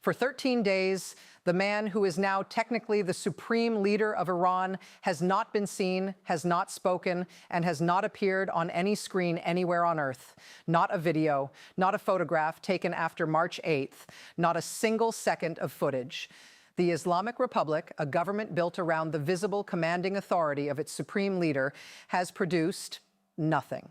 For 13 days, the man who is now technically the supreme leader of Iran has not been seen, has not spoken, and has not appeared on any screen anywhere on earth. Not a video, not a photograph taken after March 8th, not a single second of footage. The Islamic Republic, a government built around the visible commanding authority of its supreme leader, has produced nothing.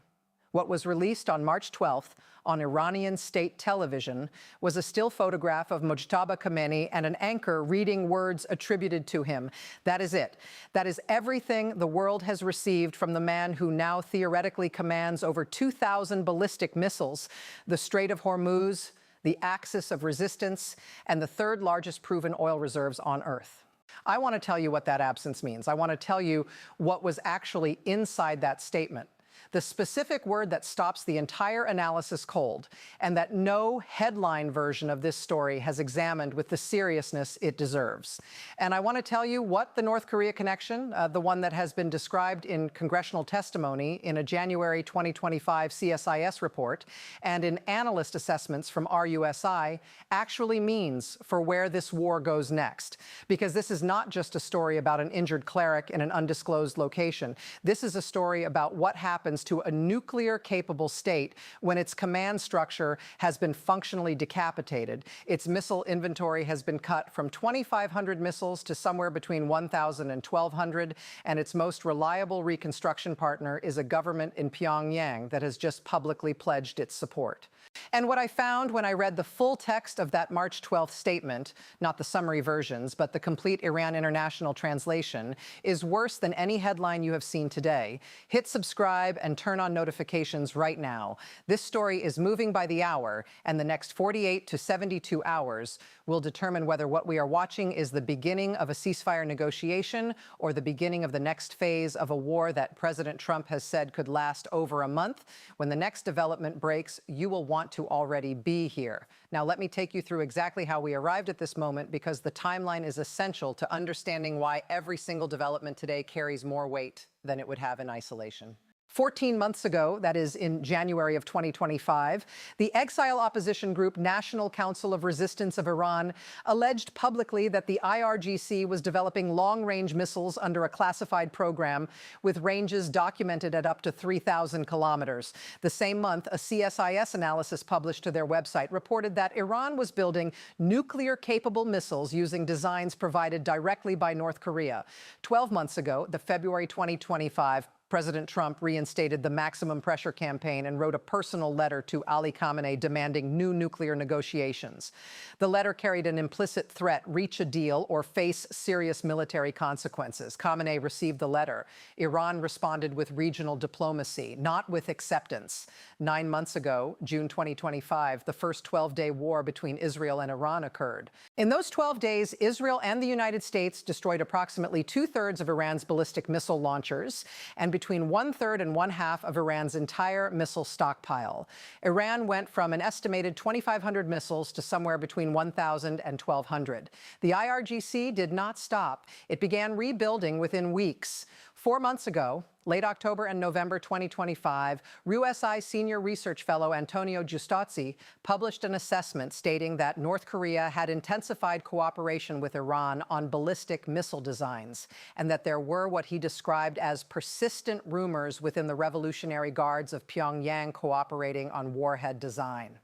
What was released on March 12th on Iranian state television was a still photograph of Mojtaba Khamenei and an anchor reading words attributed to him. That is it. That is everything the world has received from the man who now theoretically commands over 2,000 ballistic missiles, the Strait of Hormuz, the axis of resistance, and the third largest proven oil reserves on Earth. I want to tell you what that absence means. I want to tell you what was actually inside that statement. The specific word that stops the entire analysis cold, and that no headline version of this story has examined with the seriousness it deserves. And I want to tell you what the North Korea connection, the one that has been described in congressional testimony in a January 2025 CSIS report and in analyst assessments from RUSI, actually means for where this war goes next. Because this is not just a story about an injured cleric in an undisclosed location. This is a story about what happens to a nuclear-capable state when its command structure has been functionally decapitated. Its missile inventory has been cut from 2,500 missiles to somewhere between 1,000 and 1,200, and its most reliable reconstruction partner is a government in Pyongyang that has just publicly pledged its support. And what I found when I read the full text of that March 12th statement, not the summary versions, but the complete Iran International translation, is worse than any headline you have seen today. Hit subscribe and turn on notifications right now. This story is moving by the hour, and the next 48 to 72 hours will determine whether what we are watching is the beginning of a ceasefire negotiation or the beginning of the next phase of a war that President Trump has said could last over a month. When the next development breaks, you will want to already be here. Now, let me take you through exactly how we arrived at this moment, because the timeline is essential to understanding why every single development today carries more weight than it would have in isolation. 14 months ago, that is in January of 2025, the exile opposition group National Council of Resistance of Iran alleged publicly that the IRGC was developing long-range missiles under a classified program with ranges documented at up to 3,000 kilometers. The same month, a CSIS analysis published to their website reported that Iran was building nuclear-capable missiles using designs provided directly by North Korea. 12 months ago, the February 2025 President Trump reinstated the maximum pressure campaign and wrote a personal letter to Ali Khamenei demanding new nuclear negotiations. The letter carried an implicit threat: reach a deal or face serious military consequences. Khamenei received the letter. Iran responded with regional diplomacy, not with acceptance. 9 months ago, June 2025, the first 12-day war between Israel and Iran occurred. In those 12 days, Israel and the United States destroyed approximately 2/3 of Iran's ballistic missile launchers and between 1/3 and 1/2 of Iran's entire missile stockpile. Iran went from an estimated 2,500 missiles to somewhere between 1,000 and 1,200. The IRGC did not stop. It began rebuilding within weeks. 4 months ago, late October and November 2025, RUSI senior research fellow Antonio Giustozzi published an assessment stating that North Korea had intensified cooperation with Iran on ballistic missile designs, and that there were what he described as persistent rumors within the Revolutionary Guards of Pyongyang cooperating on warhead design.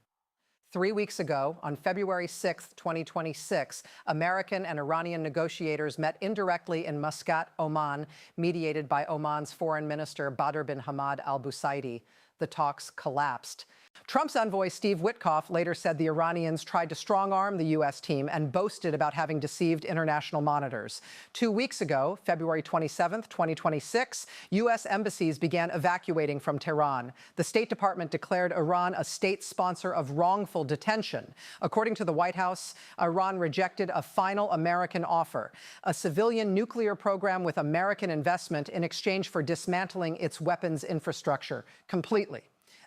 3 weeks ago, on February 6, 2026, American and Iranian negotiators met indirectly in Muscat, Oman, mediated by Oman's Foreign Minister Badr bin Hamad al-Busaidi. The talks collapsed. Trump's envoy Steve Witkoff later said the Iranians tried to strong-arm the U.S. team and boasted about having deceived international monitors. 2 weeks ago, February 27, 2026, U.S. embassies began evacuating from Tehran. The State Department declared Iran a state sponsor of wrongful detention. According to the White House, Iran rejected a final American offer: a civilian nuclear program with American investment in exchange for dismantling its weapons infrastructure completely.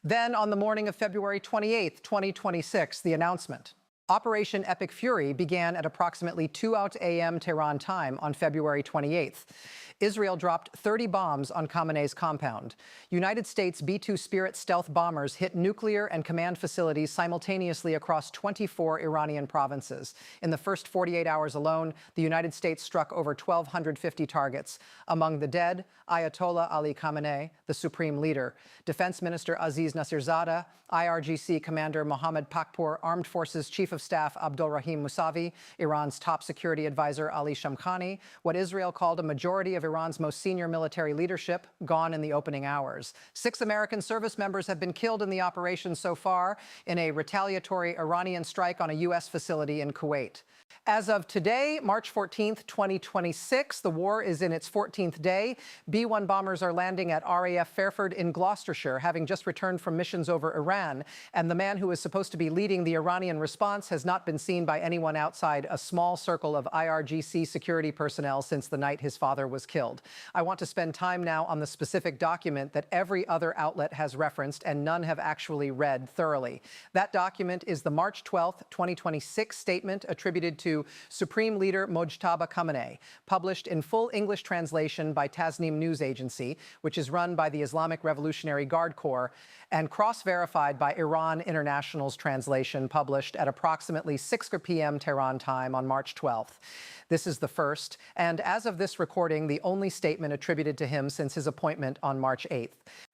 Then, on the morning of February 28, 2026, the announcement. Operation Epic Fury began at approximately 2 a.m. Tehran time on February 28th. Israel dropped 30 bombs on Khamenei's compound. United States B-2 Spirit stealth bombers hit nuclear and command facilities simultaneously across 24 Iranian provinces. In the first 48 hours alone, the United States struck over 1,250 targets. Among the dead, Ayatollah Ali Khamenei, the supreme leader, Defense Minister Aziz Nasirzadeh, IRGC Commander Mohammad Pakpour, Armed Forces Chief of Staff Abdolrahim Musavi, Iran's top security advisor Ali Shamkhani, what Israel called a majority of Iran's most senior military leadership, gone in the opening hours. 6 American service members have been killed in the operation so far in a retaliatory Iranian strike on a U.S. facility in Kuwait. As of today, March 14th, 2026, the war is in its 14th day. B-1 bombers are landing at RAF Fairford in Gloucestershire, having just returned from missions over Iran. And the man who is supposed to be leading the Iranian response has not been seen by anyone outside a small circle of IRGC security personnel since the night his father was killed. I want to spend time now on the specific document that every other outlet has referenced and none have actually read thoroughly. That document is the March 12th, 2026 statement attributed to Supreme Leader Mojtaba Khamenei, published in full English translation by Tasnim News Agency, which is run by the Islamic Revolutionary Guard Corps, and cross-verified by Iran International's translation, published at approximately 6 p.m. Tehran time on March 12th. This is the first, and as of this recording, the only statement attributed to him since his appointment on March 8th.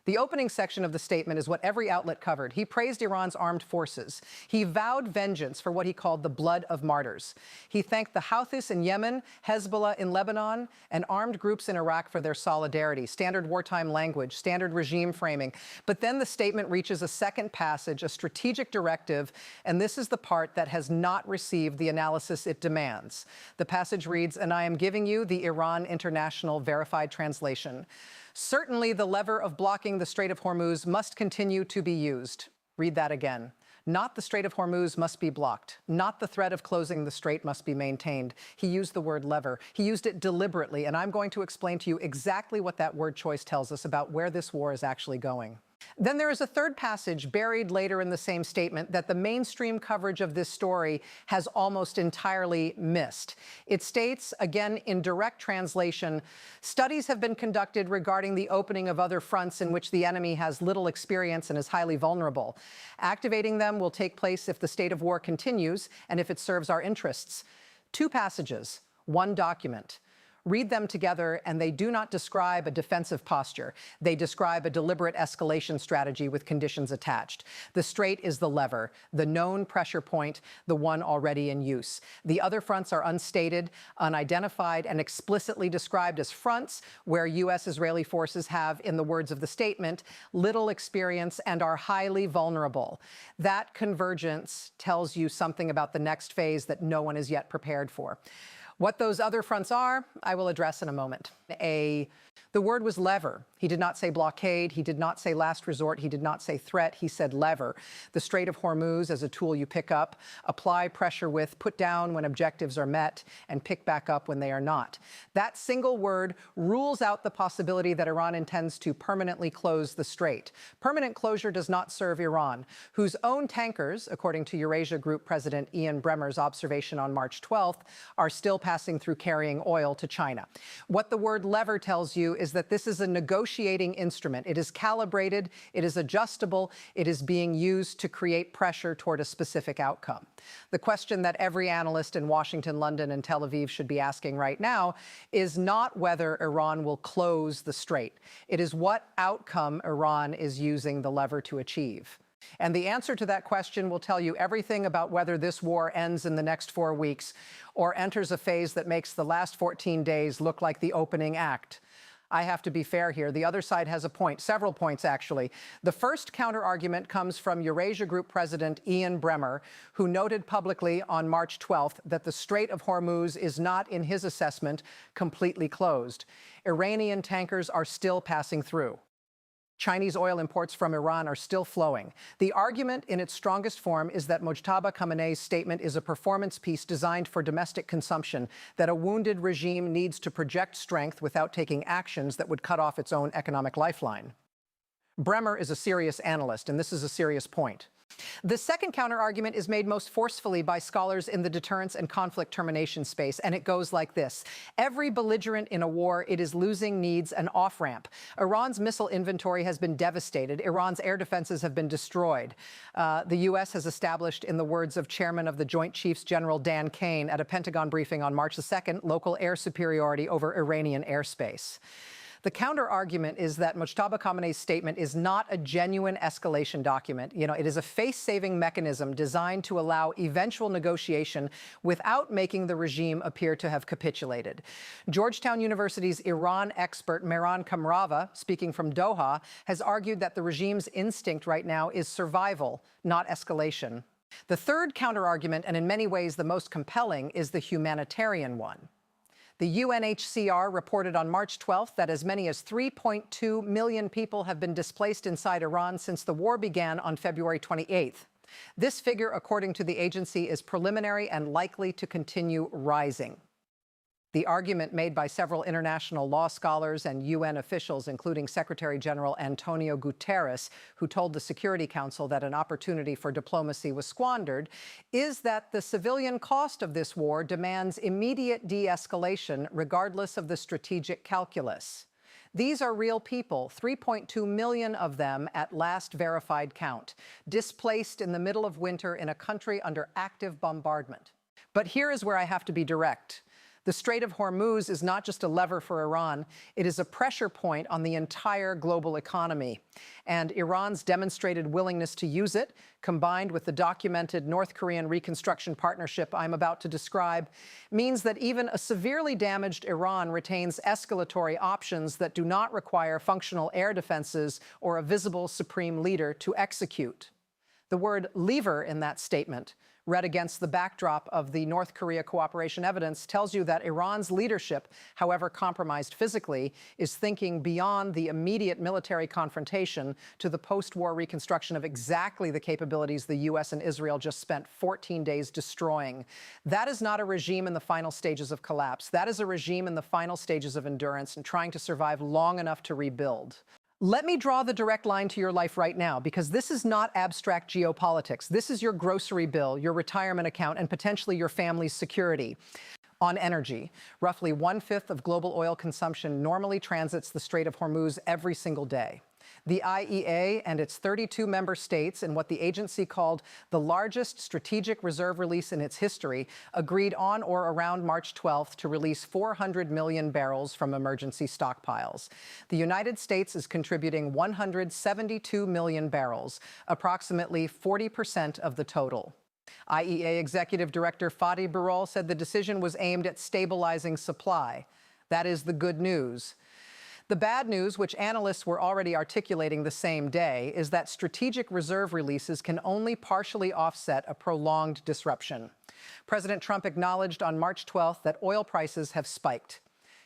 The opening section of the statement is what every outlet covered. He praised Iran's armed forces. He vowed vengeance for what he called the blood of martyrs. He thanked the Houthis in Yemen, Hezbollah in Lebanon, and armed groups in Iraq for their solidarity, standard wartime language, standard regime framing. But then the statement reaches a second passage, a strategic directive, and this is the part that has not received the analysis it demands. The passage reads, and I am giving you the Iran International Verified Translation. Certainly, the lever of blocking the Strait of Hormuz must continue to be used. Read that again. Not the Strait of Hormuz must be blocked. Not the threat of closing the strait must be maintained. He used the word lever. He used it deliberately, and I'm going to explain to you exactly what that word choice tells us about where this war is actually going. Then there is a third passage buried later in the same statement that the mainstream coverage of this story has almost entirely missed. It states, again in direct translation, studies have been conducted regarding the opening of other fronts in which the enemy has little experience and is highly vulnerable. Activating them will take place if the state of war continues and if it serves our interests. 2 passages, 1 document. Read them together, and they do not describe a defensive posture. They describe a deliberate escalation strategy with conditions attached. The strait is the lever, the known pressure point, the one already in use. The other fronts are unstated, unidentified, and explicitly described as fronts where U.S.-Israeli forces have, in the words of the statement, little experience and are highly vulnerable. That convergence tells you something about the next phase that no one is yet prepared for. What those other fronts are, I will address in a moment. The word was lever. He did not say blockade. He did not say last resort. He did not say threat. He said lever. The Strait of Hormuz as a tool you pick up, apply pressure with, put down when objectives are met, and pick back up when they are not. That single word rules out the possibility that Iran intends to permanently close the strait. Permanent closure does not serve Iran, whose own tankers, according to Eurasia Group President Ian Bremmer's observation on March 12th, are still passing through carrying oil to China. What the word lever tells you is that this is a negotiating instrument. It is calibrated, it is adjustable, it is being used to create pressure toward a specific outcome. The question that every analyst in Washington, London, and Tel Aviv should be asking right now is not whether Iran will close the strait. It is what outcome Iran is using the lever to achieve. And the answer to that question will tell you everything about whether this war ends in the next 4 weeks or enters a phase that makes the last 14 days look like the opening act. I have to be fair here. The other side has a point, several points actually. The first counter-argument comes from Eurasia Group President Ian Bremmer, who noted publicly on March 12th that the Strait of Hormuz is not, in his assessment, completely closed. Iranian tankers are still passing through. Chinese oil imports from Iran are still flowing. The argument in its strongest form is that Mojtaba Khamenei's statement is a performance piece designed for domestic consumption, that a wounded regime needs to project strength without taking actions that would cut off its own economic lifeline. Bremmer is a serious analyst, and this is a serious point. The second counterargument is made most forcefully by scholars in the deterrence and conflict termination space, and it goes like this. Every belligerent in a war it is losing needs an off-ramp. Iran's missile inventory has been devastated. Iran's air defenses have been destroyed. The U.S. has established, in the words of Chairman of the Joint Chiefs General Dan Kane at a Pentagon briefing on March the 2nd, local air superiority over Iranian airspace. The counter-argument is that Mojtaba Khamenei's statement is not a genuine escalation document. It is a face-saving mechanism designed to allow eventual negotiation without making the regime appear to have capitulated. Georgetown University's Iran expert Mehran Kamrava, speaking from Doha, has argued that the regime's instinct right now is survival, not escalation. The third counter-argument, and in many ways the most compelling, is the humanitarian one. The UNHCR reported on March 12th that as many as 3.2 million people have been displaced inside Iran since the war began on February 28th. This figure, according to the agency, is preliminary and likely to continue rising. The argument made by several international law scholars and UN officials, including Secretary General Antonio Guterres, who told the Security Council that an opportunity for diplomacy was squandered, is that the civilian cost of this war demands immediate de-escalation regardless of the strategic calculus. These are real people, 3.2 million of them at last verified count, displaced in the middle of winter in a country under active bombardment. But here is where I have to be direct. The Strait of Hormuz is not just a lever for Iran, it is a pressure point on the entire global economy. And Iran's demonstrated willingness to use it, combined with the documented North Korean reconstruction partnership I'm about to describe, means that even a severely damaged Iran retains escalatory options that do not require functional air defenses or a visible supreme leader to execute. The word lever in that statement, read against the backdrop of the North Korea cooperation evidence, tells you that Iran's leadership, however compromised physically, is thinking beyond the immediate military confrontation to the post-war reconstruction of exactly the capabilities the U.S. and Israel just spent 14 days destroying. That is not a regime in the final stages of collapse. That is a regime in the final stages of endurance and trying to survive long enough to rebuild. Let me draw the direct line to your life right now, because this is not abstract geopolitics. This is your grocery bill, your retirement account, and potentially your family's security. On energy, roughly 1/5 of global oil consumption normally transits the Strait of Hormuz every single day. The IEA and its 32 member states, in what the agency called the largest strategic reserve release in its history, agreed on or around March 12th to release 400 million barrels from emergency stockpiles. The United States is contributing 172 million barrels, approximately 40% of the total. IEA Executive Director Fatih Birol said the decision was aimed at stabilizing supply. That is the good news. The bad news, which analysts were already articulating the same day, is that strategic reserve releases can only partially offset a prolonged disruption. President Trump acknowledged on March 12th that oil prices have spiked.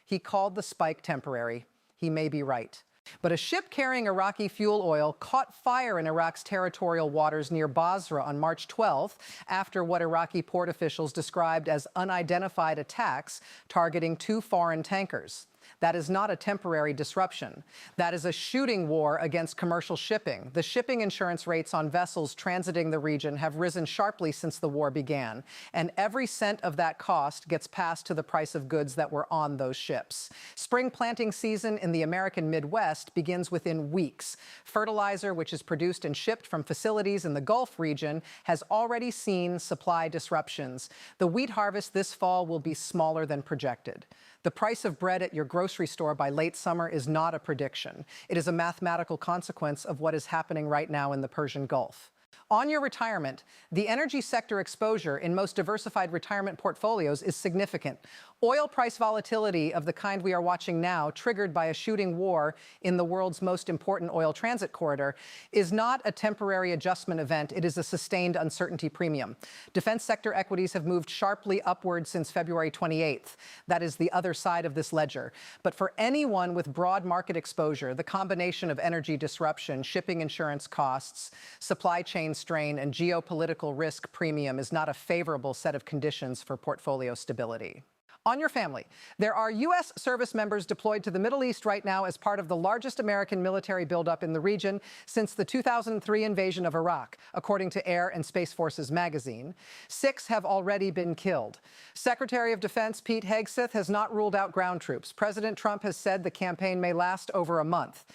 He called the spike temporary. He may be right. But a ship carrying Iraqi fuel oil caught fire in Iraq's territorial waters near Basra on March 12th after what Iraqi port officials described as unidentified attacks targeting 2 foreign tankers. That is not a temporary disruption. That is a shooting war against commercial shipping. The shipping insurance rates on vessels transiting the region have risen sharply since the war began, and every cent of that cost gets passed to the price of goods that were on those ships. Spring planting season in the American Midwest begins within weeks. Fertilizer, which is produced and shipped from facilities in the Gulf region, has already seen supply disruptions. The wheat harvest this fall will be smaller than projected. The price of bread at your grocery store by late summer is not a prediction. It is a mathematical consequence of what is happening right now in the Persian Gulf. On your retirement, the energy sector exposure in most diversified retirement portfolios is significant. Oil price volatility of the kind we are watching now, triggered by a shooting war in the world's most important oil transit corridor, is not a temporary adjustment event. It is a sustained uncertainty premium. Defense sector equities have moved sharply upward since February 28th. That is the other side of this ledger. But for anyone with broad market exposure, the combination of energy disruption, shipping insurance costs, supply chain strain, and geopolitical risk premium is not a favorable set of conditions for portfolio stability. On your family, there are U.S. service members deployed to the Middle East right now as part of the largest American military buildup in the region since the 2003 invasion of Iraq, according to Air and Space Forces magazine. 6 have already been killed. Secretary of Defense Pete Hegseth has not ruled out ground troops. President Trump has said the campaign may last over a month.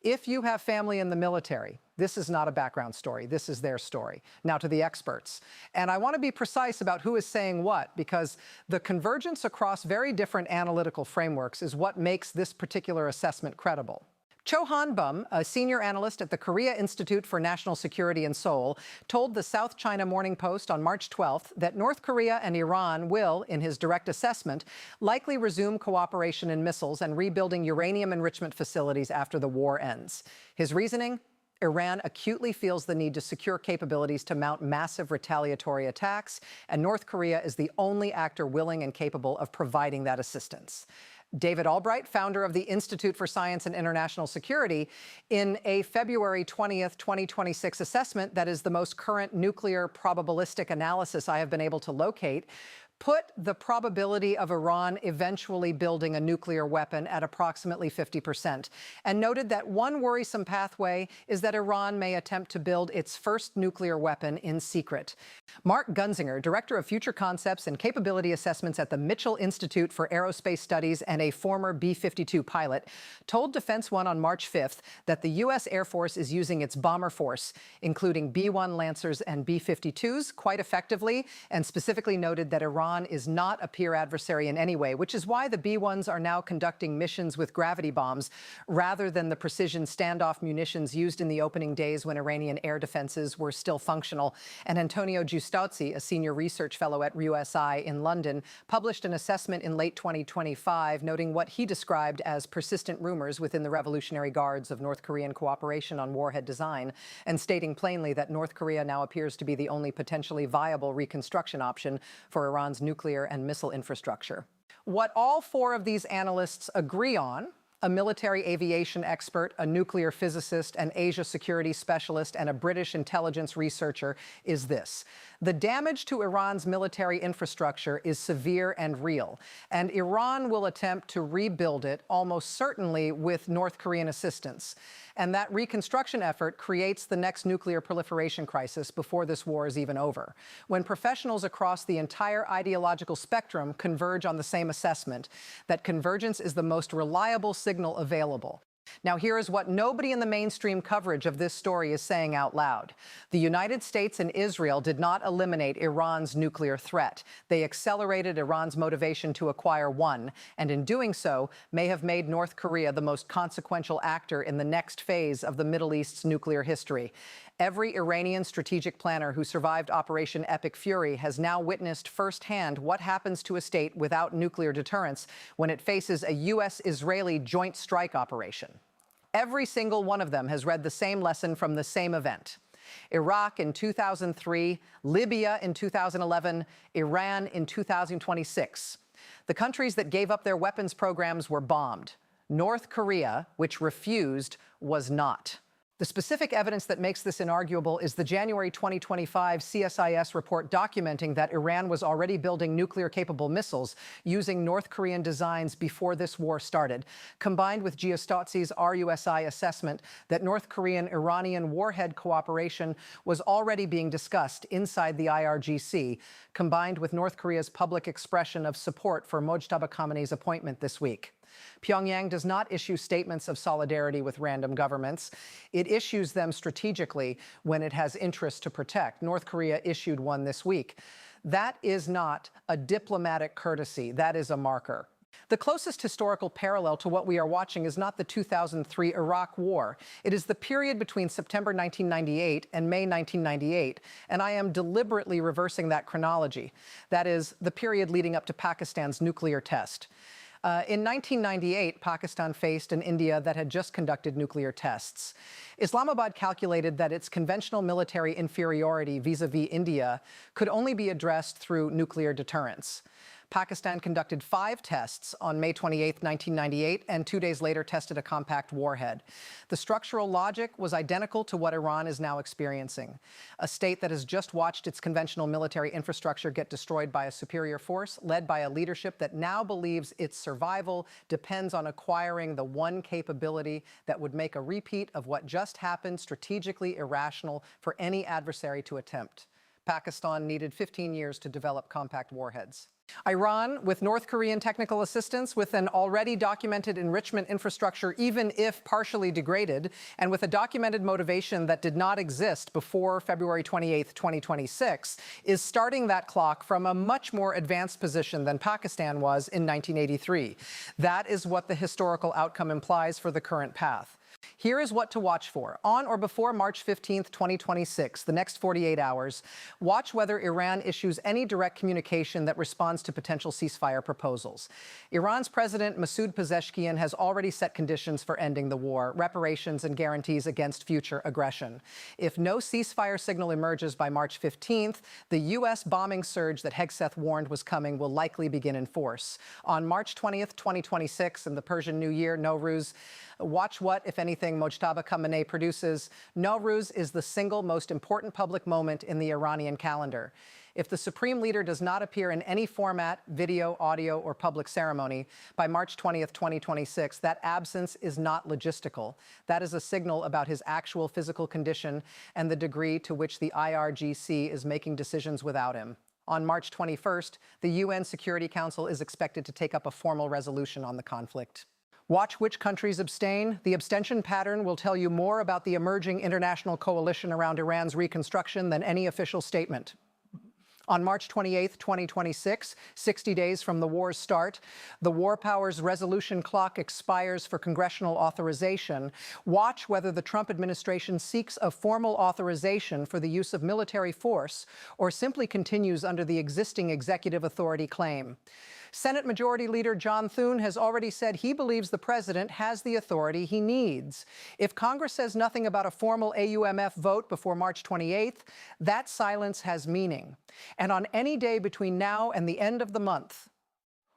If you have family in the military, this is not a background story. This is their story. Now to the experts. And I want to be precise about who is saying what, because the convergence across very different analytical frameworks is what makes this particular assessment credible. Cho Han-bum, a senior analyst at the Korea Institute for National Security in Seoul, told the South China Morning Post on March 12th that North Korea and Iran will, in his direct assessment, likely resume cooperation in missiles and rebuilding uranium enrichment facilities after the war ends. His reasoning? Iran acutely feels the need to secure capabilities to mount massive retaliatory attacks, and North Korea is the only actor willing and capable of providing that assistance. David Albright, founder of the Institute for Science and International Security, in a February 20th, 2026 assessment that is the most current nuclear probabilistic analysis I have been able to locate, put the probability of Iran eventually building a nuclear weapon at approximately 50%, and noted that one worrisome pathway is that Iran may attempt to build its first nuclear weapon in secret. Mark Gunzinger, director of future concepts and capability assessments at the Mitchell Institute for Aerospace Studies and a former B-52 pilot, told Defense One on March 5th that the U.S. Air Force is using its bomber force, including B-1 Lancers and B-52s, quite effectively, and specifically noted that Iran is not a peer adversary in any way, which is why the B-1s are now conducting missions with gravity bombs rather than the precision standoff munitions used in the opening days when Iranian air defenses were still functional. And Antonio Giustozzi, a senior research fellow at RUSI in London, published an assessment in late 2025 noting what he described as persistent rumors within the Revolutionary Guards of North Korean cooperation on warhead design, and stating plainly that North Korea now appears to be the only potentially viable reconstruction option for Iran's nuclear and missile infrastructure. What all 4 of these analysts agree on, a military aviation expert, a nuclear physicist, an Asia security specialist, and a British intelligence researcher, is this: the damage to Iran's military infrastructure is severe and real, and Iran will attempt to rebuild it almost certainly with North Korean assistance. And that reconstruction effort creates the next nuclear proliferation crisis before this war is even over. When professionals across the entire ideological spectrum converge on the same assessment, that convergence is the most reliable signal available. Now, here is what nobody in the mainstream coverage of this story is saying out loud. The United States and Israel did not eliminate Iran's nuclear threat. They accelerated Iran's motivation to acquire one, and in doing so, may have made North Korea the most consequential actor in the next phase of the Middle East's nuclear history. Every Iranian strategic planner who survived Operation Epic Fury has now witnessed firsthand what happens to a state without nuclear deterrence when it faces a U.S.-Israeli joint strike operation. Every single one of them has read the same lesson from the same event. Iraq in 2003, Libya in 2011, Iran in 2026. The countries that gave up their weapons programs were bombed. North Korea, which refused, was not. The specific evidence that makes this inarguable is the January 2025 CSIS report documenting that Iran was already building nuclear-capable missiles using North Korean designs before this war started, combined with Giustozzi's RUSI assessment that North Korean-Iranian warhead cooperation was already being discussed inside the IRGC, combined with North Korea's public expression of support for Mojtaba Khamenei's appointment this week. Pyongyang does not issue statements of solidarity with random governments. It issues them strategically when it has interests to protect. North Korea issued one this week. That is not a diplomatic courtesy. That is a marker. The closest historical parallel to what we are watching is not the 2003 Iraq War. It is the period between September 1998 and May 1998, and I am deliberately reversing that chronology. That is, the period leading up to Pakistan's nuclear test. In 1998, Pakistan faced an India that had just conducted nuclear tests. Islamabad calculated that its conventional military inferiority vis-à-vis India could only be addressed through nuclear deterrence. Pakistan conducted 5 tests on May 28, 1998, and 2 days later tested a compact warhead. The structural logic was identical to what Iran is now experiencing. A state that has just watched its conventional military infrastructure get destroyed by a superior force, led by a leadership that now believes its survival depends on acquiring the one capability that would make a repeat of what just happened strategically irrational for any adversary to attempt. Pakistan needed 15 years to develop compact warheads. Iran, with North Korean technical assistance, with an already documented enrichment infrastructure, even if partially degraded, and with a documented motivation that did not exist before February 28, 2026, is starting that clock from a much more advanced position than Pakistan was in 1983. That is what the historical outcome implies for the current path. Here is what to watch for. On or before March 15, 2026, the next 48 hours, watch whether Iran issues any direct communication that responds to potential ceasefire proposals. Iran's President Masoud Pezeshkian has already set conditions for ending the war, reparations and guarantees against future aggression. If no ceasefire signal emerges by March 15th, the U.S. bombing surge that Hegseth warned was coming will likely begin in force. On March 20th, 2026, in the Persian New Year, Nowruz, watch what, if anything, Mojtaba Khamenei produces. Nowruz is the single most important public moment in the Iranian calendar. If the supreme leader does not appear in any format, video, audio, or public ceremony by March 20th, 2026, that absence is not logistical. That is a signal about his actual physical condition and the degree to which the IRGC is making decisions without him. On March 21st, the UN Security Council is expected to take up a formal resolution on the conflict. Watch which countries abstain. The abstention pattern will tell you more about the emerging international coalition around Iran's reconstruction than any official statement. On March 28, 2026, 60 days from the war's start, the war powers resolution clock expires for congressional authorization. Watch whether the Trump administration seeks a formal authorization for the use of military force or simply continues under the existing executive authority claim. Senate Majority Leader John Thune has already said he believes the president has the authority he needs. If Congress says nothing about a formal AUMF vote before March 28th, that silence has meaning. And on any day between now and the end of the month,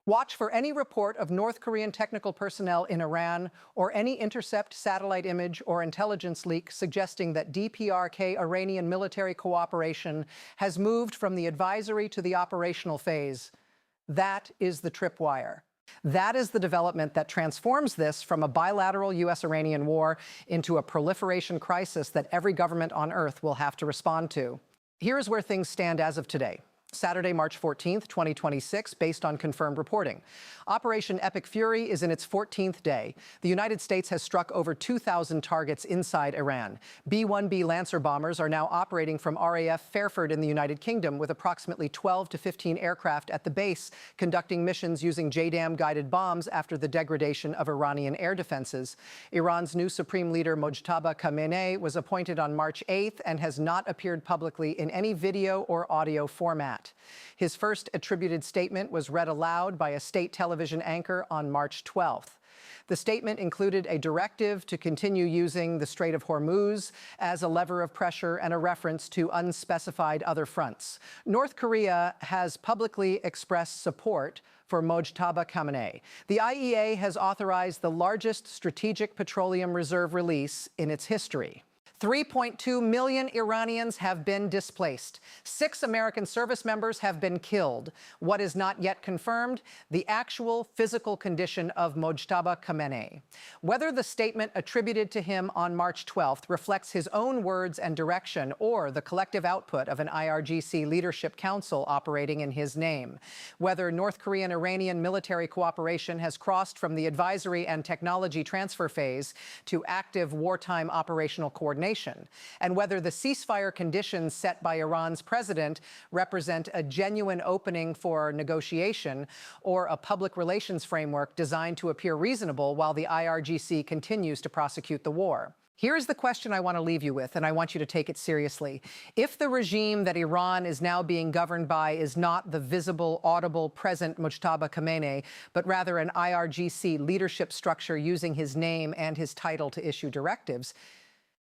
watch for any report of North Korean technical personnel in Iran or any intercept satellite image or intelligence leak suggesting that DPRK Iranian military cooperation has moved from the advisory to the operational phase. That is the tripwire. That is the development that transforms this from a bilateral U.S.-Iranian war into a proliferation crisis that every government on Earth will have to respond to. Here is where things stand as of today. Saturday, March 14th, 2026, based on confirmed reporting. Operation Epic Fury is in its 14th day. The United States has struck over 2,000 targets inside Iran. B-1B Lancer bombers are now operating from RAF Fairford in the United Kingdom, with approximately 12 to 15 aircraft at the base conducting missions using JDAM-guided bombs after the degradation of Iranian air defenses. Iran's new supreme leader, Mojtaba Khamenei, was appointed on March 8th and has not appeared publicly in any video or audio format. His first attributed statement was read aloud by a state television anchor on March 12th. The statement included a directive to continue using the Strait of Hormuz as a lever of pressure and a reference to unspecified other fronts. North Korea has publicly expressed support for Mojtaba Khamenei. The IEA has authorized the largest strategic petroleum reserve release in its history. 3.2 million Iranians have been displaced. 6 American service members have been killed. What is not yet confirmed? The actual physical condition of Mojtaba Khamenei. Whether the statement attributed to him on March 12th reflects his own words and direction or the collective output of an IRGC Leadership Council operating in his name. Whether North Korean-Iranian military cooperation has crossed from the advisory and technology transfer phase to active wartime operational coordination, and whether the ceasefire conditions set by Iran's president represent a genuine opening for negotiation or a public relations framework designed to appear reasonable while the IRGC continues to prosecute the war. Here's the question I want to leave you with, and I want you to take it seriously. If the regime that Iran is now being governed by is not the visible, audible, present Mojtaba Khamenei, but rather an IRGC leadership structure using his name and his title to issue directives,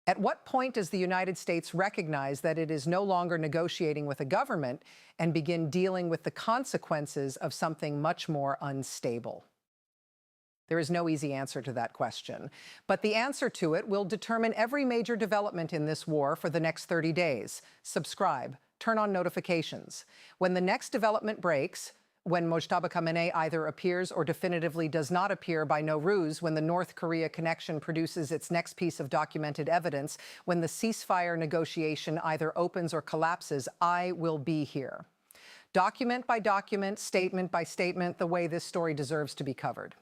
At what point does the United States recognize that it is no longer negotiating with a government and begin dealing with the consequences of something much more unstable? There is no easy answer to that question, but the answer to it will determine every major development in this war for the next 30 days. Subscribe, turn on notifications. When the next development breaks, when Mojtaba Khamenei either appears or definitively does not appear by Nowruz, when the North Korea connection produces its next piece of documented evidence, when the ceasefire negotiation either opens or collapses, I will be here. Document by document, statement by statement, the way this story deserves to be covered.